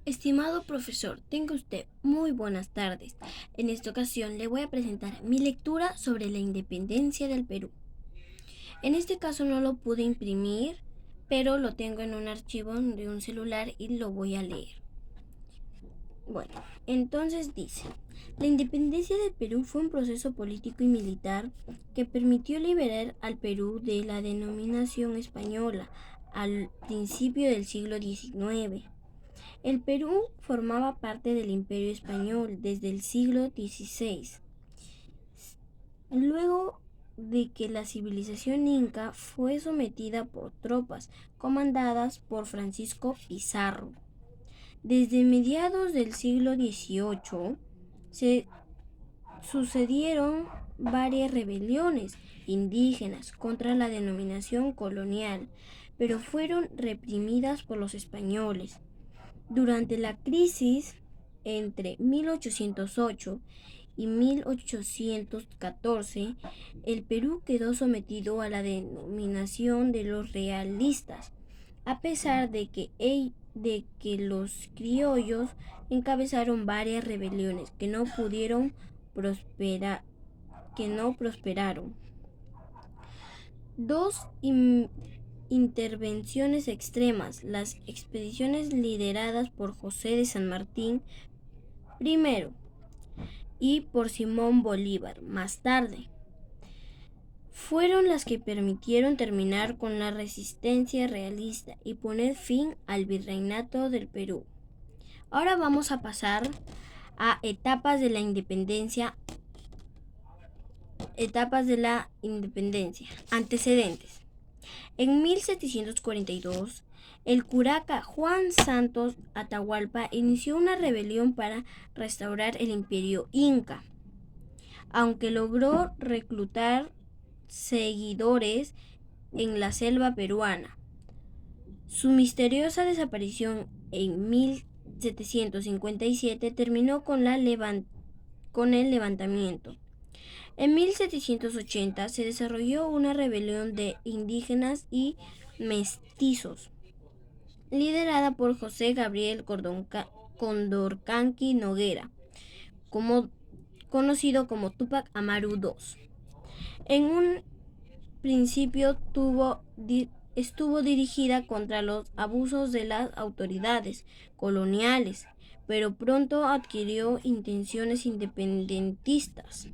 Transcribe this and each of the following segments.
Estimado profesor, tenga usted muy buenas tardes. En esta ocasión le voy a presentar mi lectura sobre la independencia del Perú. En este caso no lo pude imprimir, pero lo tengo en un archivo de un celular y lo voy a leer. Bueno, entonces dice: la independencia del Perú fue un proceso político y militar que permitió liberar al Perú de la denominación española al principio del siglo XIX. El Perú formaba parte del Imperio Español desde el siglo XVI. Luego de que la civilización inca fue sometida por tropas comandadas por Francisco Pizarro. Desde mediados del siglo XVIII se sucedieron varias rebeliones indígenas contra la denominación colonial, pero fueron reprimidas por los españoles. Durante la crisis entre 1808 y 1814, el Perú quedó sometido a la denominación de los realistas, a pesar de que los criollos encabezaron varias rebeliones que no prosperaron. Dos intervenciones extremas, las expediciones lideradas por José de San Martín primero y por Simón Bolívar más tarde, fueron las que permitieron terminar con la resistencia realista y poner fin al virreinato del Perú. Ahora vamos a pasar a etapas de la independencia. Antecedentes. En 1742, el curaca Juan Santos Atahualpa inició una rebelión para restaurar el imperio inca. Aunque logró reclutar seguidores en la selva peruana, su misteriosa desaparición en 1757 terminó con el levantamiento. En 1780 se desarrolló una rebelión de indígenas y mestizos, liderada por José Gabriel Condorcanqui Noguera, conocido como Túpac Amaru II. En un principio estuvo dirigida contra los abusos de las autoridades coloniales, pero pronto adquirió intenciones independentistas.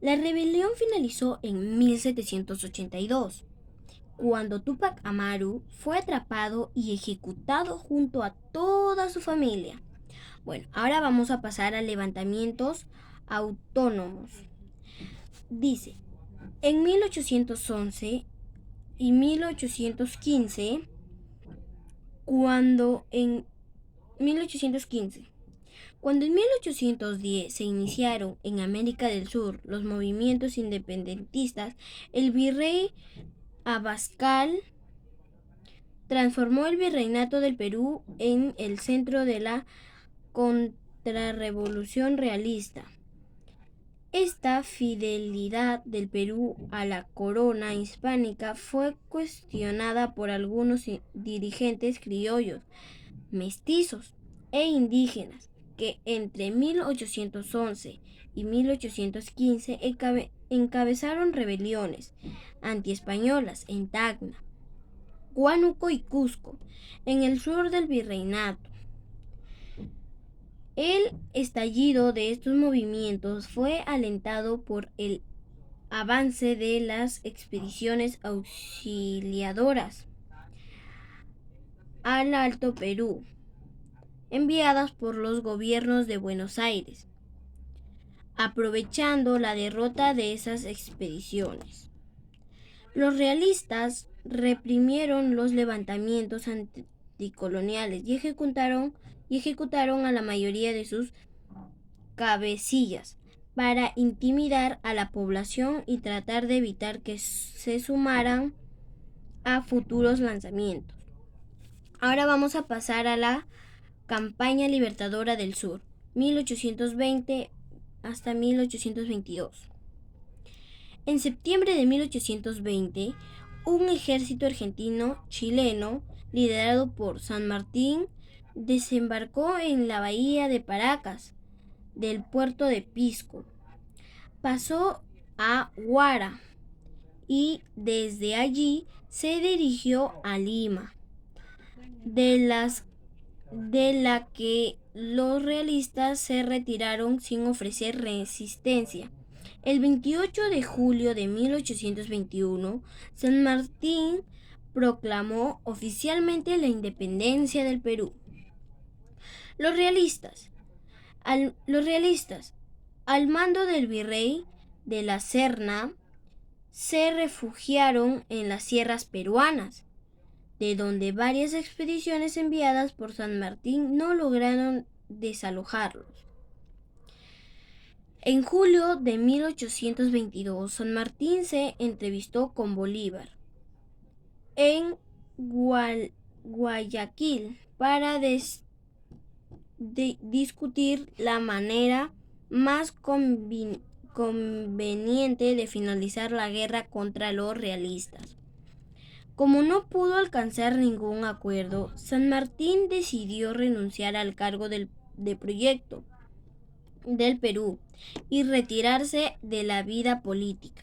La rebelión finalizó en 1782, cuando Túpac Amaru fue atrapado y ejecutado junto a toda su familia. Bueno, ahora vamos a pasar a levantamientos autónomos. Dice: en 1811 y 1815, cuando en 1810 se iniciaron en América del Sur los movimientos independentistas, el virrey Abascal transformó el virreinato del Perú en el centro de la contrarrevolución realista. Esta fidelidad del Perú a la corona hispánica fue cuestionada por algunos dirigentes criollos, mestizos e indígenas, que entre 1811 y 1815 encabezaron rebeliones antiespañolas en Tacna, Huánuco y Cusco, en el sur del virreinato. El estallido de estos movimientos fue alentado por el avance de las expediciones auxiliadoras al Alto Perú, enviadas por los gobiernos de Buenos Aires, aprovechando la derrota de esas expediciones. Los realistas reprimieron los levantamientos anticoloniales y ejecutaron a la mayoría de sus cabecillas para intimidar a la población y tratar de evitar que se sumaran a futuros lanzamientos. Ahora vamos a pasar a la campaña libertadora del sur, 1820 hasta 1822. En septiembre de 1820, un ejército argentino-chileno liderado por San Martín desembarcó en la bahía de Paracas del puerto de Pisco. Pasó a Huara y desde allí se dirigió a Lima, de la que los realistas se retiraron sin ofrecer resistencia. El 28 de julio de 1821, San Martín proclamó oficialmente la independencia del Perú. Los realistas, al mando del virrey de la Serna, se refugiaron en las sierras peruanas, de donde varias expediciones enviadas por San Martín no lograron desalojarlos. En julio de 1822, San Martín se entrevistó con Bolívar en Guayaquil para discutir la manera más conveniente de finalizar la guerra contra los realistas. Como no pudo alcanzar ningún acuerdo, San Martín decidió renunciar al cargo de proyecto del Perú y retirarse de la vida política.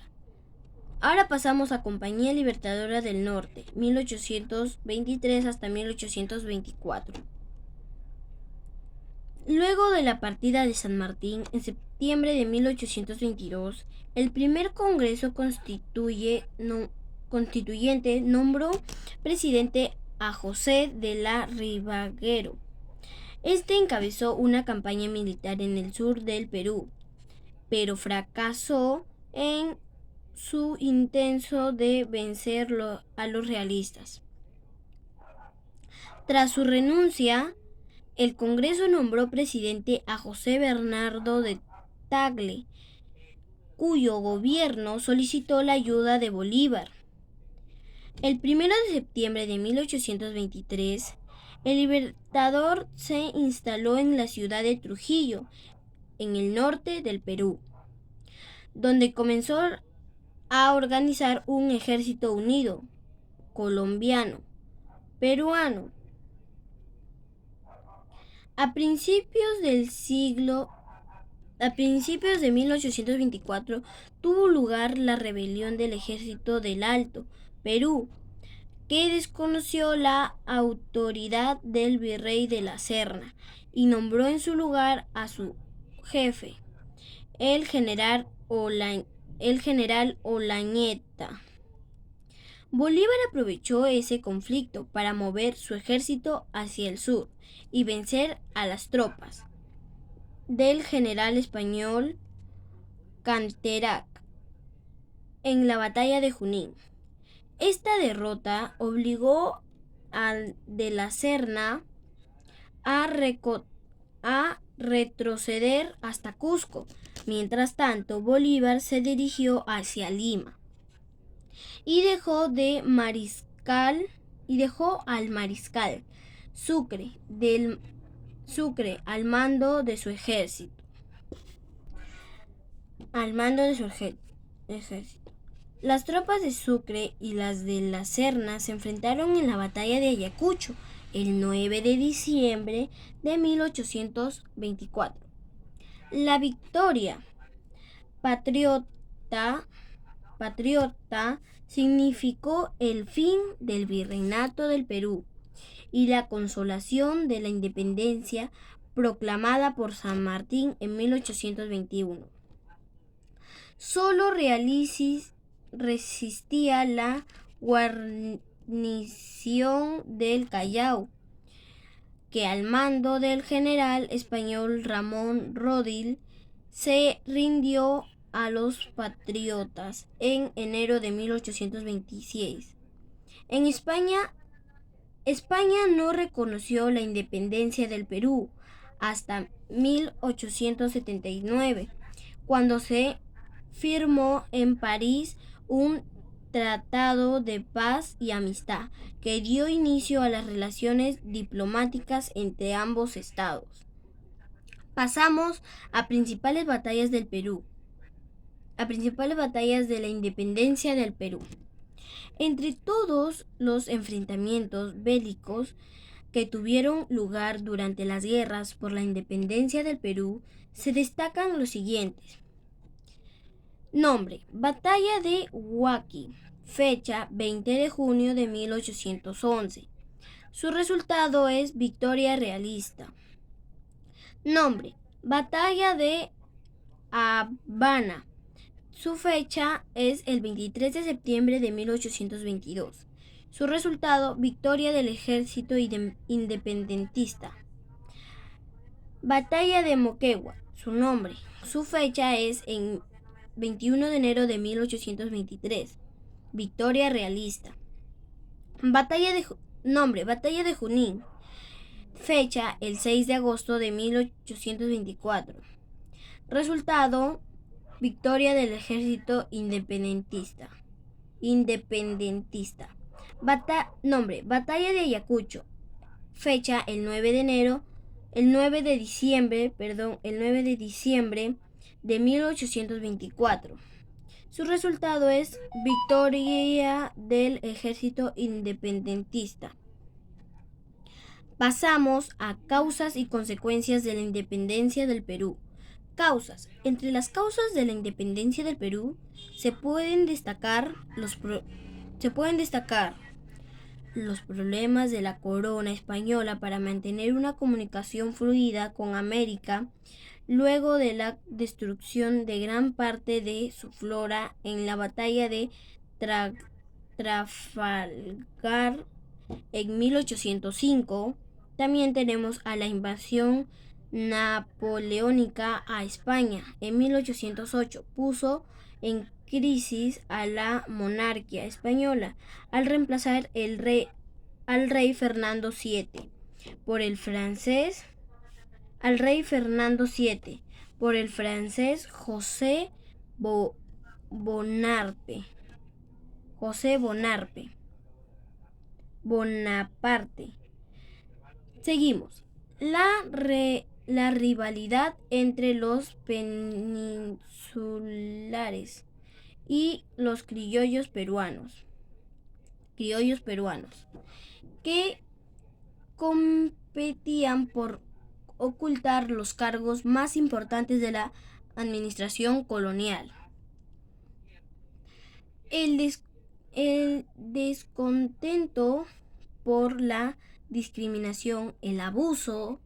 Ahora pasamos a Compañía Libertadora del Norte, 1823 hasta 1824. Luego de la partida de San Martín, en septiembre de 1822, el primer Congreso Constituyente nombró presidente a José de la Rivaguero. Este encabezó una campaña militar en el sur del Perú, pero fracasó en su intento de vencer a los realistas. Tras su renuncia, el Congreso nombró presidente a José Bernardo de Tagle, cuyo gobierno solicitó la ayuda de Bolívar. El 1 de septiembre de 1823, el Libertador se instaló en la ciudad de Trujillo, en el norte del Perú, donde comenzó a organizar un ejército unido, colombiano, peruano. A principios de 1824 tuvo lugar la rebelión del ejército del Alto Perú, que desconoció la autoridad del virrey de la Serna y nombró en su lugar a su jefe, el general Olañeta. Bolívar aprovechó ese conflicto para mover su ejército hacia el sur y vencer a las tropas del general español Canterac en la batalla de Junín. Esta derrota obligó a de la Serna a retroceder hasta Cusco. Mientras tanto, Bolívar se dirigió hacia Lima y dejó al mariscal Sucre al mando de su ejército. Las tropas de Sucre y las de la Serna se enfrentaron en la batalla de Ayacucho el 9 de diciembre de 1824. La victoria patriota significó el fin del virreinato del Perú y la consolación de la independencia proclamada por San Martín en 1821. Solo resistía la guarnición del Callao, que al mando del general español Ramón Rodil se rindió a los patriotas en enero de 1826. En España no reconoció la independencia del Perú hasta 1879, cuando se firmó en París un tratado de paz y amistad que dio inicio a las relaciones diplomáticas entre ambos estados. Pasamos a principales batallas del Perú. A principales batallas de la independencia del Perú. Entre todos los enfrentamientos bélicos que tuvieron lugar durante las guerras por la independencia del Perú, se destacan los siguientes. Nombre: Batalla de Huaqui, fecha 20 de junio de 1811. Su resultado es victoria realista. Nombre: Batalla de Habana. Su fecha es el 23 de septiembre de 1822. Su resultado: victoria del ejército independentista. Batalla de Moquegua. Su nombre. Su fecha es en 21 de enero de 1823. Victoria realista. Nombre: Batalla de Junín. Fecha el 6 de agosto de 1824. Resultado: victoria del ejército independentista. Nombre: Batalla de Ayacucho. Fecha el 9 de diciembre de 1824. Su resultado es victoria del ejército independentista. Pasamos a causas y consecuencias de la independencia del Perú. Causas. Entre las causas de la independencia del Perú se pueden destacar los problemas de la corona española para mantener una comunicación fluida con América, luego de la destrucción de gran parte de su flora en la batalla de Trafalgar en 1805. También tenemos a la invasión napoleónica a España en 1808. Puso en crisis a la monarquía española al reemplazar al rey Fernando VII por el francés José Bonaparte. Seguimos. La rivalidad entre los peninsulares y los criollos peruanos, que competían por ocultar los cargos más importantes de la administración colonial. El descontento por la discriminación, el abuso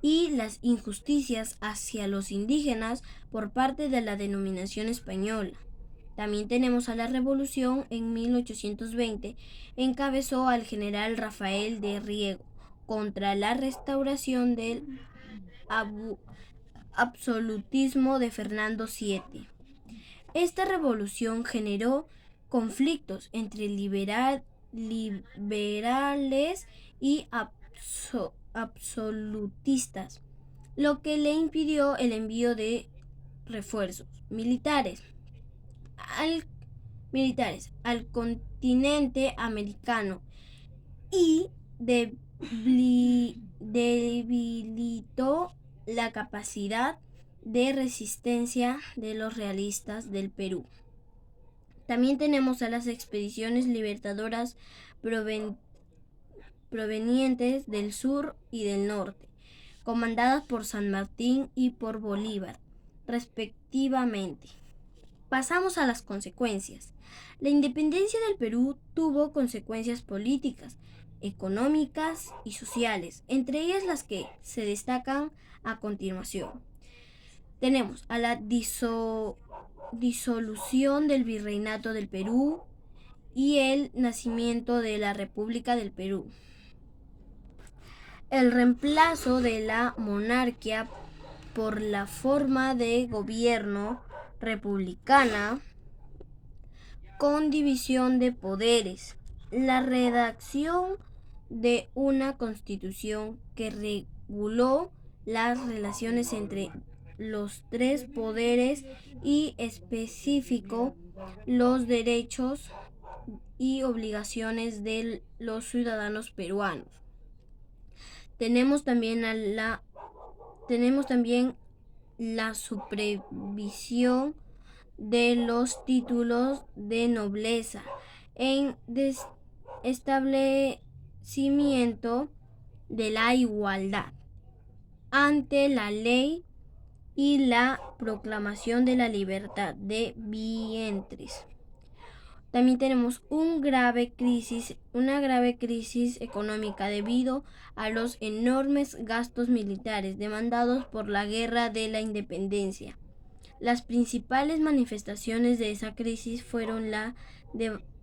y las injusticias hacia los indígenas por parte de la denominación española. También tenemos a la revolución en 1820, encabezó al general Rafael de Riego contra la restauración del absolutismo de Fernando VII. Esta revolución generó conflictos entre liberales y absolutistas, lo que le impidió el envío de refuerzos militares al continente americano y debilitó la capacidad de resistencia de los realistas del Perú. También tenemos a las expediciones libertadoras provenientes del sur y del norte, comandadas por San Martín y por Bolívar, respectivamente. Pasamos a las consecuencias. La independencia del Perú tuvo consecuencias políticas, económicas y sociales, entre ellas las que se destacan a continuación. Tenemos a la disolución del Virreinato del Perú y el nacimiento de la República del Perú. El reemplazo de la monarquía por la forma de gobierno republicana con división de poderes. La redacción de una constitución que reguló las relaciones entre los tres poderes y especificó los derechos y obligaciones de los ciudadanos peruanos. Tenemos también la supervisión de los títulos de nobleza, en establecimiento de la igualdad ante la ley y la proclamación de la libertad de vientres. También tenemos una grave crisis económica debido a los enormes gastos militares demandados por la Guerra de la Independencia. Las principales manifestaciones de esa crisis fueron la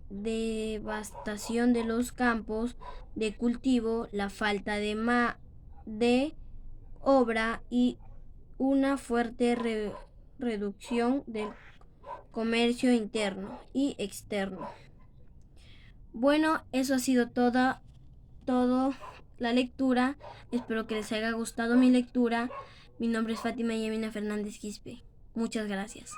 devastación de los campos de cultivo, la falta de obra y una fuerte reducción del comercio interno y externo. Bueno, eso ha sido todo la lectura. Espero que les haya gustado mi lectura. Mi nombre es Fátima Yamina Fernández Quispe. Muchas gracias.